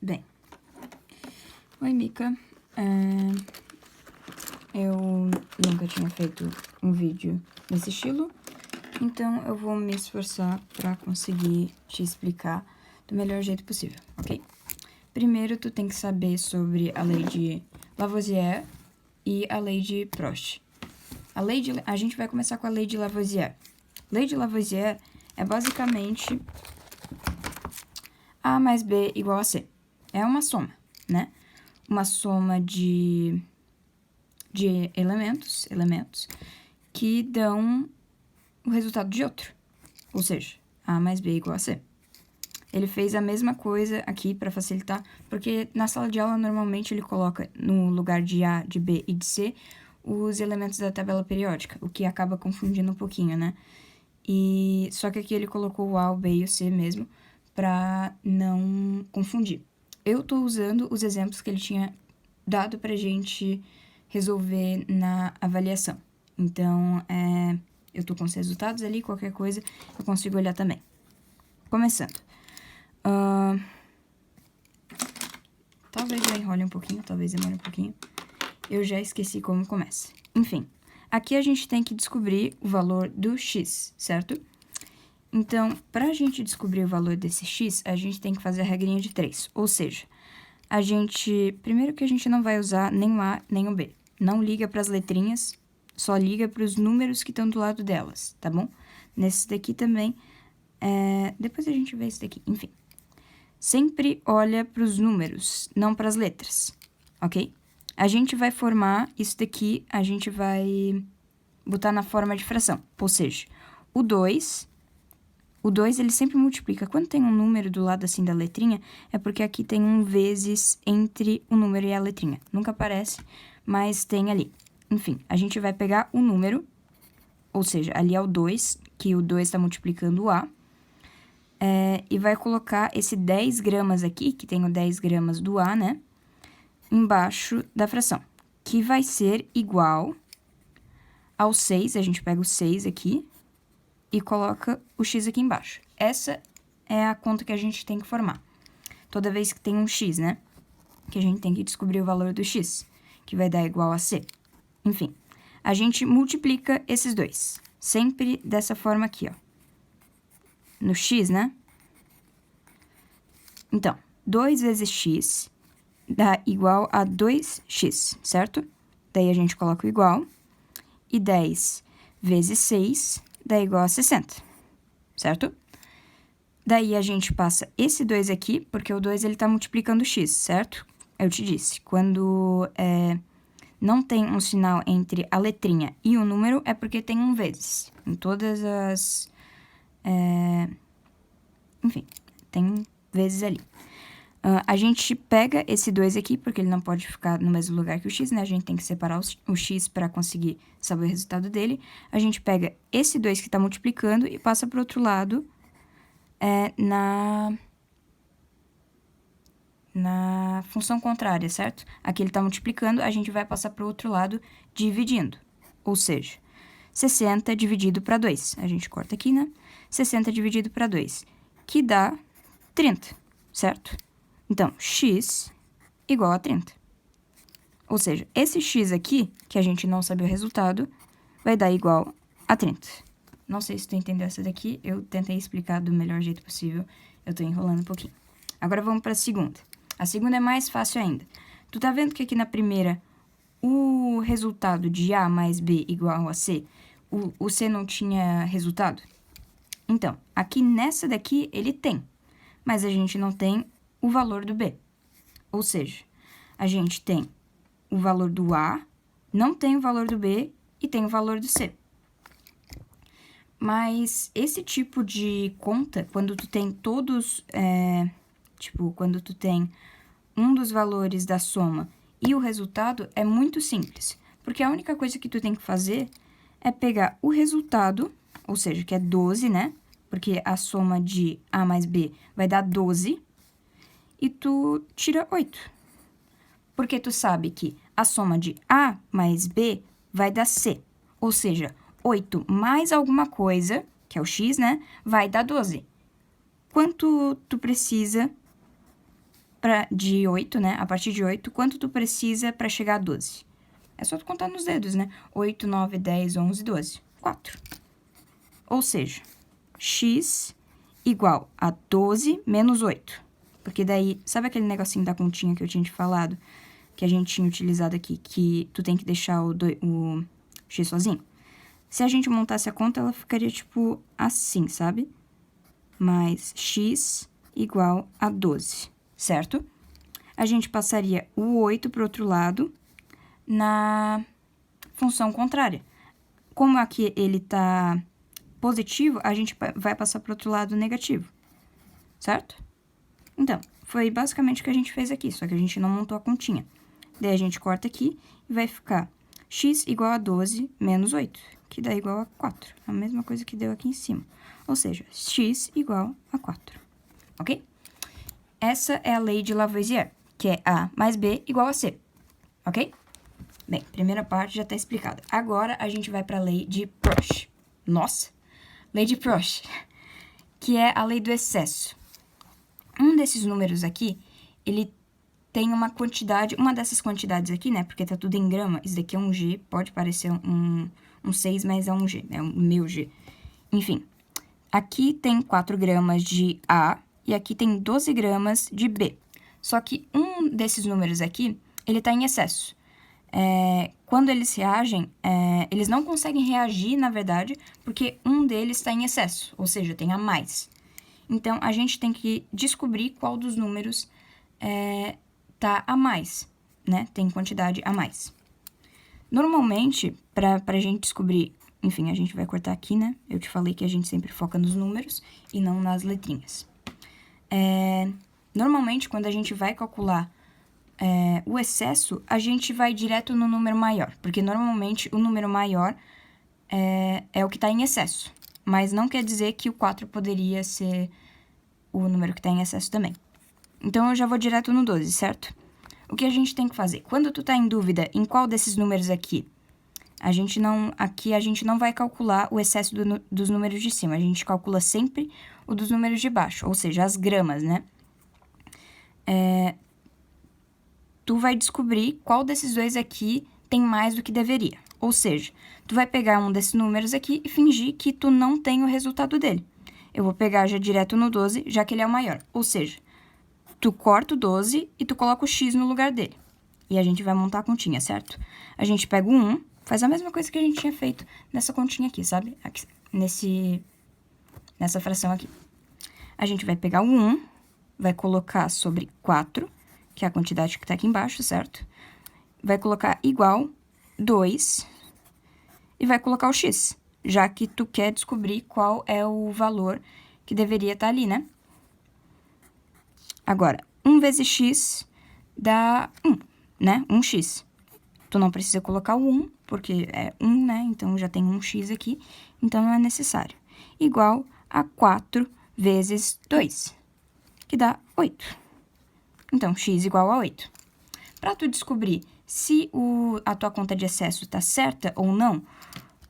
Bem, oi, Mica. Eu nunca tinha feito um vídeo desse estilo, então eu vou me esforçar para conseguir te explicar do melhor jeito possível, ok? Primeiro, tu tem que saber sobre a lei de Lavoisier e a lei de Prost. A gente vai começar com a lei de Lavoisier. Lei de Lavoisier é basicamente A mais B igual a C. É uma soma, né? Uma soma de elementos que dão o resultado de outro. Ou seja, A mais B igual a C. Ele fez a mesma coisa aqui para facilitar, porque na sala de aula normalmente ele coloca no lugar de A, de B e de C os elementos da tabela periódica, o que acaba confundindo um pouquinho, né? E só que aqui ele colocou o A, o B e o C mesmo, para não confundir. Eu tô usando os exemplos que ele tinha dado pra gente resolver na avaliação. Então, eu tô com os resultados ali, qualquer coisa eu consigo olhar também. Começando. Talvez eu enrole um pouquinho, talvez demore um pouquinho. Eu já esqueci como começa. Enfim, aqui a gente tem que descobrir o valor do x, certo? Então, pra gente descobrir o valor desse x, a gente tem que fazer a regrinha de 3. Ou seja, primeiro que a gente não vai usar nem o A nem o B. Não liga para as letrinhas, só liga para os números que estão do lado delas, tá bom? Nesse daqui também, depois a gente vê esse daqui, enfim. Sempre olha para os números, não para as letras, ok? A gente vai formar isso daqui, a gente vai botar na forma de fração. Ou seja, o 2 ele sempre multiplica. Quando tem um número do lado assim da letrinha, é porque aqui tem um vezes entre o número e a letrinha. Nunca aparece, mas tem ali. Enfim, a gente vai pegar o número, ou seja, ali é o 2, que o 2 está multiplicando o A, e vai colocar esse 10 gramas aqui, que tem o 10 gramas do A, né? Embaixo da fração, que vai ser igual ao 6, a gente pega o 6 aqui e coloca o x aqui embaixo. Essa é a conta que a gente tem que formar. Toda vez que tem um x, né? Que a gente tem que descobrir o valor do x, que vai dar igual a c. Enfim, a gente multiplica esses dois, sempre dessa forma aqui, ó. No x, né? Então, 2 vezes x dá igual a 2x, certo? Daí a gente coloca o igual. E 10 vezes 6 dá igual a 60, certo? Daí a gente passa esse 2 aqui, porque o 2 ele tá multiplicando x, certo? Eu te disse, quando não tem um sinal entre a letrinha e o número, é porque tem um vezes. Em todas as... enfim, tem vezes ali. A gente pega esse 2 aqui, porque ele não pode ficar no mesmo lugar que o x, né? A gente tem que separar o x para conseguir saber o resultado dele. A gente pega esse 2 que está multiplicando e passa para o outro lado na função contrária, certo? Aqui ele está multiplicando, a gente vai passar para o outro lado dividindo. Ou seja, 60 dividido para 2. A gente corta aqui, né? 60 dividido para 2, que dá 30, certo? Então, x igual a 30. Ou seja, esse x aqui, que a gente não sabe o resultado, vai dar igual a 30. Não sei se tu entendeu essa daqui, eu tentei explicar do melhor jeito possível, eu tô enrolando um pouquinho. Agora vamos para a segunda. A segunda é mais fácil ainda. Tu tá vendo que aqui na primeira, o resultado de A mais B igual a C, o C não tinha resultado? Então, aqui nessa daqui ele tem, mas a gente não tem o valor do B. Ou seja, a gente tem o valor do A, não tem o valor do B e tem o valor do C. Mas esse tipo de conta, quando tu tem todos, quando tu tem um dos valores da soma e o resultado, é muito simples. Porque a única coisa que tu tem que fazer é pegar o resultado, ou seja, que é 12, né? Porque a soma de A mais B vai dar 12, e tu tira 8. Porque tu sabe que a soma de A mais B vai dar C. Ou seja, 8 mais alguma coisa, que é o x, né? Vai dar 12. Quanto tu precisa de 8, né? A partir de 8, quanto tu precisa para chegar a 12? É só tu contar nos dedos, né? 8, 9, 10, 11, 12. 4. Ou seja, x igual a 12 menos 8. Porque daí, sabe aquele negocinho da continha que eu tinha te falado? Que a gente tinha utilizado aqui, que tu tem que deixar o x sozinho? Se a gente montasse a conta, ela ficaria, tipo, assim, sabe? Mais x igual a 12, certo? A gente passaria o 8 para o outro lado na função contrária. Como aqui ele tá positivo, a gente vai passar para o outro lado negativo, certo? Então, foi basicamente o que a gente fez aqui, só que a gente não montou a continha. Daí a gente corta aqui e vai ficar x igual a 12 menos 8, que dá igual a 4. A mesma coisa que deu aqui em cima. Ou seja, x igual a 4, ok? Essa é a lei de Lavoisier, que é A mais B igual a C, ok? Bem, primeira parte já está explicada. Agora, a gente vai para a lei de Proust. Nossa! Lei de Proust, que é a lei do excesso. Um desses números aqui, ele tem uma quantidade, uma dessas quantidades aqui, né? Porque tá tudo em grama, isso daqui é um G, pode parecer um 6, mas é um G, é o meu G. Enfim, aqui tem 4 gramas de A e aqui tem 12 gramas de B. Só que um desses números aqui, ele tá em excesso. Quando eles reagem, eles não conseguem reagir, na verdade, porque um deles está em excesso, ou seja, tem a mais. Então, a gente tem que descobrir qual dos números tá a mais, né? Tem quantidade a mais. Normalmente, pra gente descobrir, enfim, a gente vai cortar aqui, né? Eu te falei que a gente sempre foca nos números e não nas letrinhas. Normalmente, quando a gente vai calcular o excesso, a gente vai direto no número maior, porque normalmente o número maior é o que está em excesso, mas não quer dizer que o 4 poderia ser o número que está em excesso também. Então, eu já vou direto no 12, certo? O que a gente tem que fazer? Quando tu tá em dúvida em qual desses números aqui, aqui a gente não vai calcular o excesso dos números de cima, a gente calcula sempre o dos números de baixo, ou seja, as gramas, né? Tu vai descobrir qual desses dois aqui tem mais do que deveria. Ou seja, tu vai pegar um desses números aqui e fingir que tu não tem o resultado dele. Eu vou pegar já direto no 12, já que ele é o maior. Ou seja, tu corta o 12 e tu coloca o x no lugar dele. E a gente vai montar a continha, certo? A gente pega o 1, faz a mesma coisa que a gente tinha feito nessa continha aqui, sabe? Aqui, nessa fração aqui. A gente vai pegar o 1, vai colocar sobre 4, que é a quantidade que tá aqui embaixo, certo? Vai colocar igual 2 e vai colocar o x, já que tu quer descobrir qual é o valor que deveria estar ali, né? Agora, 1 vezes x dá 1, né? 1x. Tu não precisa colocar o 1, porque é 1, né? Então, já tem 1x aqui, então não é necessário. Igual a 4 vezes 2, que dá 8. Então, x igual a 8. Para tu descobrir se a tua conta de excesso está certa ou não,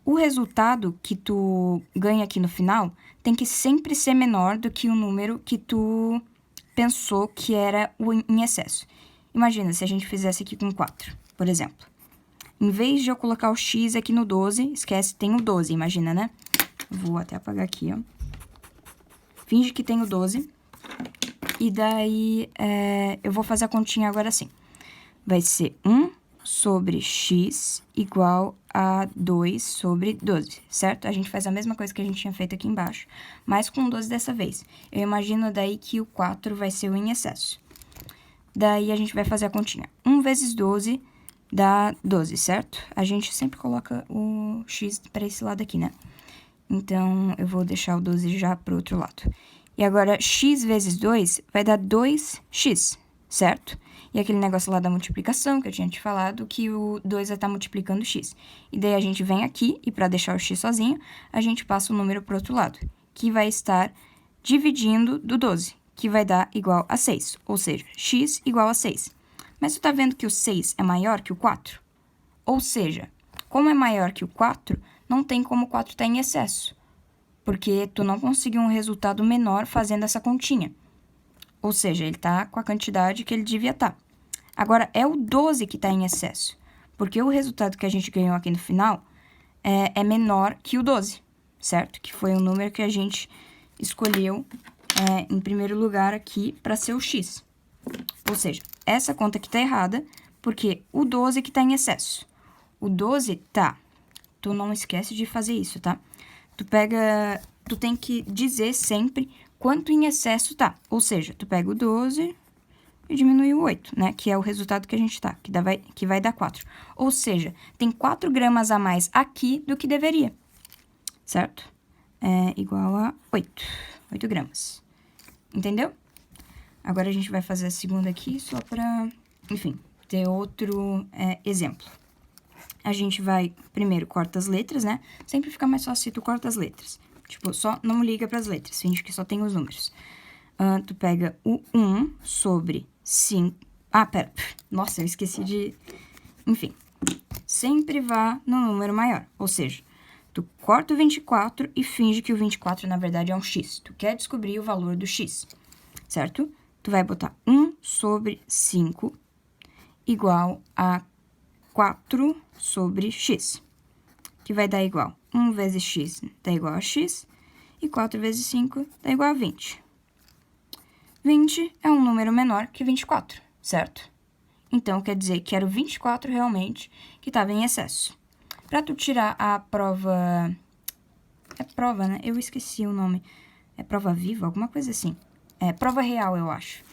o resultado que tu ganha aqui no final tem que sempre ser menor do que o número que tu pensou que era o em excesso. Imagina se a gente fizesse aqui com 4, por exemplo. Em vez de eu colocar o x aqui no 12, esquece, tem o 12, imagina, né? Vou até apagar aqui, ó. Finge que tem o 12. E daí, eu vou fazer a continha agora assim. Vai ser 1 sobre x igual a 2 sobre 12, certo? A gente faz a mesma coisa que a gente tinha feito aqui embaixo, mas com 12 dessa vez. Eu imagino daí que o 4 vai ser o em excesso. Daí, a gente vai fazer a continha. 1 vezes 12 dá 12, certo? A gente sempre coloca o x para esse lado aqui, né? Então, eu vou deixar o 12 já para o outro lado. E agora, x vezes 2 vai dar 2x, certo? E aquele negócio lá da multiplicação, que eu tinha te falado, que o 2 vai estar multiplicando x. E daí, a gente vem aqui, e para deixar o x sozinho, a gente passa o número para o outro lado, que vai estar dividindo do 12, que vai dar igual a 6, ou seja, x igual a 6. Mas tu tá vendo que o 6 é maior que o 4? Ou seja, como é maior que o 4, não tem como o 4 estar em excesso, porque tu não conseguiu um resultado menor fazendo essa continha. Ou seja, ele tá com a quantidade que ele devia estar. Agora, é o 12 que tá em excesso, porque o resultado que a gente ganhou aqui no final é menor que o 12, certo? Que foi o número que a gente escolheu em primeiro lugar aqui para ser o x. Ou seja, essa conta aqui tá errada, porque o 12 que tá em excesso. O 12 tá... Tu não esquece de fazer isso, tá? Tu tem que dizer sempre quanto em excesso tá. Ou seja, tu pega o 12 e diminui o 8, né? Que é o resultado que a gente tá, que vai dar 4. Ou seja, tem 4 gramas a mais aqui do que deveria, certo? É igual a 8 gramas. Entendeu? Agora, a gente vai fazer a segunda aqui só pra, enfim, ter outro exemplo. A gente vai, primeiro, corta as letras, né? Sempre fica mais fácil se tu corta as letras. Tipo, só não liga pras letras, finge que só tem os números. Tu pega o 1 sobre 5... Ah, pera. Nossa, eu esqueci de... Enfim, sempre vá no número maior. Ou seja, tu corta o 24 e finge que o 24, na verdade, é um x. Tu quer descobrir o valor do x, certo? Tu vai botar 1 sobre 5 igual a 4 sobre x, que vai dar igual 1 vezes x dá igual a x, e 4 vezes 5 dá igual a 20. 20 é um número menor que 24, certo? Então, quer dizer que era o 24 realmente que estava em excesso. Para tu tirar a prova... É prova, né? Eu esqueci o nome. É prova viva? Alguma coisa assim. É prova real, eu acho.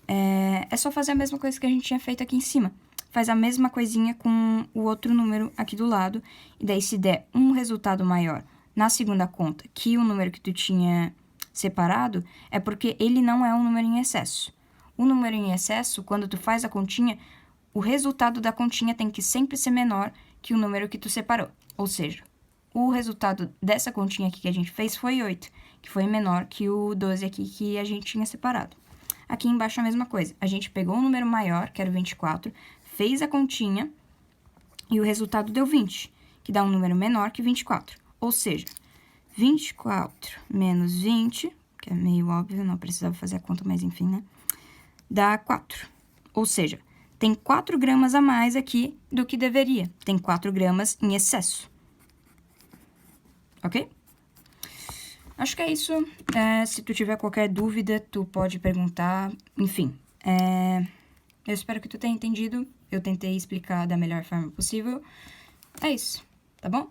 É só fazer a mesma coisa que a gente tinha feito aqui em cima. Faz a mesma coisinha com o outro número aqui do lado. E daí, se der um resultado maior na segunda conta que o número que tu tinha separado, é porque ele não é um número em excesso. O número em excesso, quando tu faz a continha, o resultado da continha tem que sempre ser menor que o número que tu separou. Ou seja, o resultado dessa continha aqui que a gente fez foi 8, que foi menor que o 12 aqui que a gente tinha separado. Aqui embaixo a mesma coisa. A gente pegou um número maior, que era o 24, fez a continha e o resultado deu 20, que dá um número menor que 24. Ou seja, 24 menos 20, que é meio óbvio, não precisava fazer a conta, mas enfim, né? Dá 4. Ou seja, tem 4 gramas a mais aqui do que deveria. Tem 4 gramas em excesso. Ok? Acho que é isso. Se tu tiver qualquer dúvida, tu pode perguntar. Enfim, eu espero que tu tenha entendido. Eu tentei explicar da melhor forma possível. É isso, tá bom?